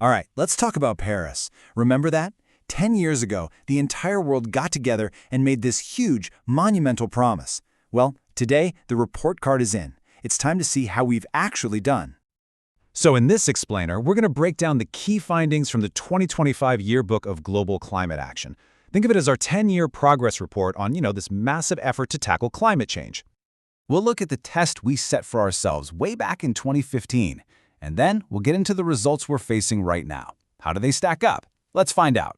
All right, let's talk about Paris. Remember that? 10 years ago, the entire world got together and made this huge, monumental promise. Well, today, the report card is in. It's time to see how we've actually done. So in this explainer, we're going to break down the key findings from the 2025 Yearbook of Global Climate Action. Think of it as our 10-year progress report on, this massive effort to tackle climate change. We'll look at the test we set for ourselves way back in 2015, and then we'll get into the results we're facing right now. How do they stack up? Let's find out.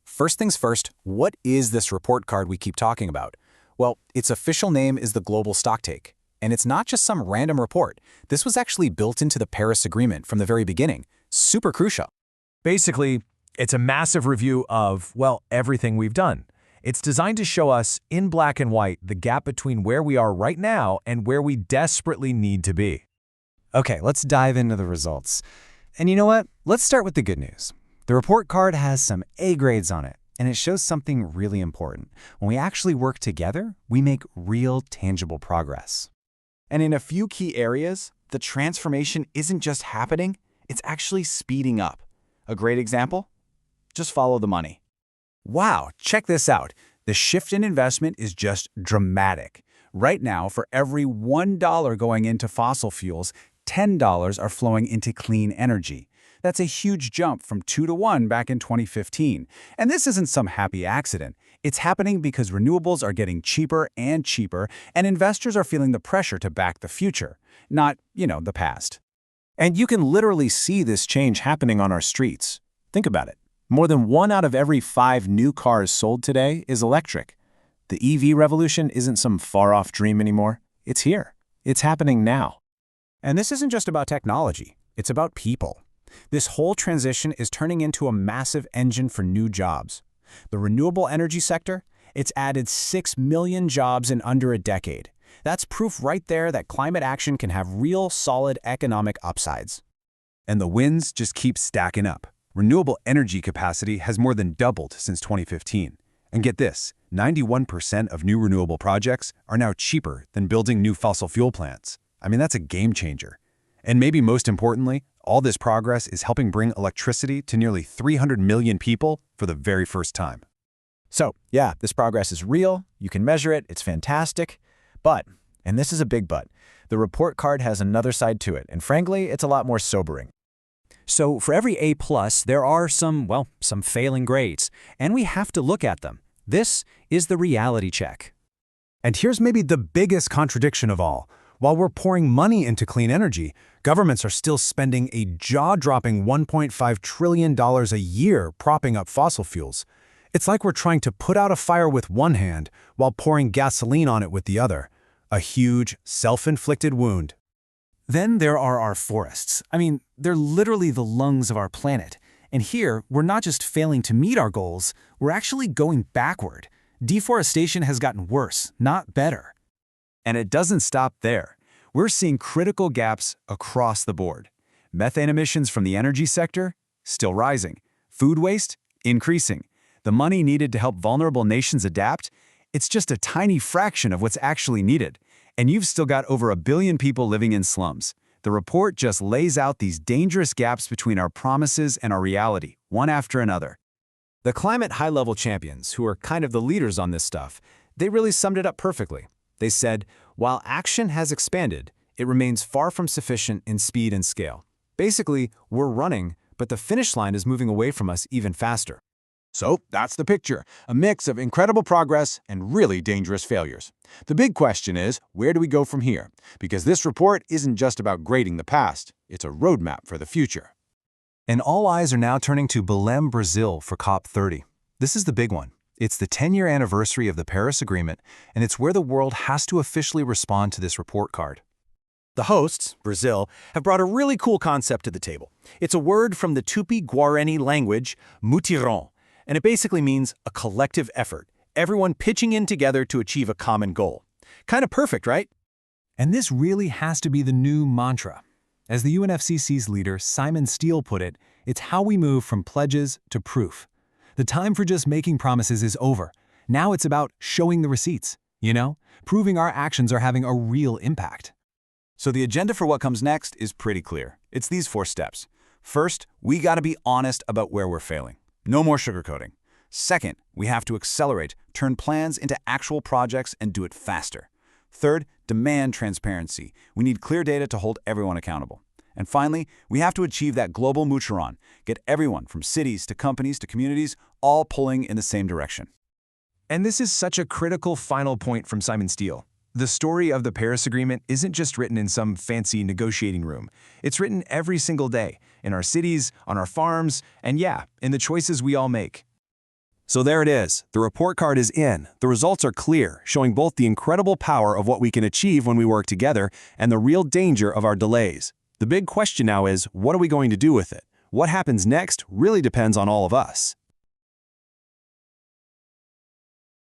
First things first, what is this report card we keep talking about? Well, its official name is the Global Stocktake. And it's not just some random report. This was actually built into the Paris Agreement from the very beginning. Super crucial. Basically, it's a massive review of, everything we've done. It's designed to show us, in black and white, the gap between where we are right now and where we desperately need to be. Okay, let's dive into the results. And you know what? Let's start with the good news. The report card has some A grades on it, and it shows something really important. When we actually work together, we make real, tangible progress. And in a few key areas, the transformation isn't just happening, it's actually speeding up. A great example? Just follow the money. Wow, check this out. The shift in investment is just dramatic. Right now, for every $1 going into fossil fuels, $10 are flowing into clean energy. That's a huge jump from 2 to 1 back in 2015. And this isn't some happy accident. It's happening because renewables are getting cheaper and cheaper, and investors are feeling the pressure to back the future, not, the past. And you can literally see this change happening on our streets. Think about it. More than 1 out of every 5 new cars sold today is electric. The EV revolution isn't some far-off dream anymore. It's here. It's happening now. And this isn't just about technology. It's about people. This whole transition is turning into a massive engine for new jobs. The renewable energy sector, it's added 6 million jobs in under a decade. That's proof right there that climate action can have real, solid economic upsides. And the wins just keep stacking up. Renewable energy capacity has more than doubled since 2015. And get this, 91% of new renewable projects are now cheaper than building new fossil fuel plants. I mean, that's a game changer. And maybe most importantly, all this progress is helping bring electricity to nearly 300 million people for the very first time. So, yeah, this progress is real, you can measure it, it's fantastic. But, and this is a big but, the report card has another side to it, and frankly, it's a lot more sobering. So for every A+, there are some failing grades, and we have to look at them. This is the reality check. And here's maybe the biggest contradiction of all. While we're pouring money into clean energy, governments are still spending a jaw-dropping $1.5 trillion a year propping up fossil fuels. It's like we're trying to put out a fire with one hand while pouring gasoline on it with the other. A huge, self-inflicted wound. Then there are our forests. I mean, they're literally the lungs of our planet. And here, we're not just failing to meet our goals, we're actually going backward. Deforestation has gotten worse, not better. And it doesn't stop there. We're seeing critical gaps across the board. Methane emissions from the energy sector, still rising. Food waste, increasing. The money needed to help vulnerable nations adapt, it's just a tiny fraction of what's actually needed. And you've still got over 1 billion people living in slums. The report just lays out these dangerous gaps between our promises and our reality, one after another. The climate high-level champions, who are kind of the leaders on this stuff, they really summed it up perfectly. They said, while action has expanded, it remains far from sufficient in speed and scale. Basically, we're running, but the finish line is moving away from us even faster. So that's the picture, a mix of incredible progress and really dangerous failures. The big question is, where do we go from here? Because this report isn't just about grading the past, it's a roadmap for the future. And all eyes are now turning to Belém, Brazil for COP30. This is the big one. It's the 10-year anniversary of the Paris Agreement, and it's where the world has to officially respond to this report card. The hosts, Brazil, have brought a really cool concept to the table. It's a word from the Tupi-Guarani language, mutirão, and it basically means a collective effort, everyone pitching in together to achieve a common goal. Kind of perfect, right? And this really has to be the new mantra. As the UNFCCC's leader, Simon Steele, put it, it's how we move from pledges to proof. The time for just making promises is over. Now it's about showing the receipts, proving our actions are having a real impact. So the agenda for what comes next is pretty clear. It's these 4 steps. First, we got to be honest about where we're failing. No more sugarcoating. Second, we have to accelerate, turn plans into actual projects and do it faster. Third, demand transparency. We need clear data to hold everyone accountable. And finally, we have to achieve that global moucheron, get everyone from cities to companies to communities all pulling in the same direction. And this is such a critical final point from Simon Steele. The story of the Paris Agreement isn't just written in some fancy negotiating room. It's written every single day, in our cities, on our farms, and yeah, in the choices we all make. So there it is. The report card is in. The results are clear, showing both the incredible power of what we can achieve when we work together and the real danger of our delays. The big question now is, what are we going to do with it? What happens next really depends on all of us.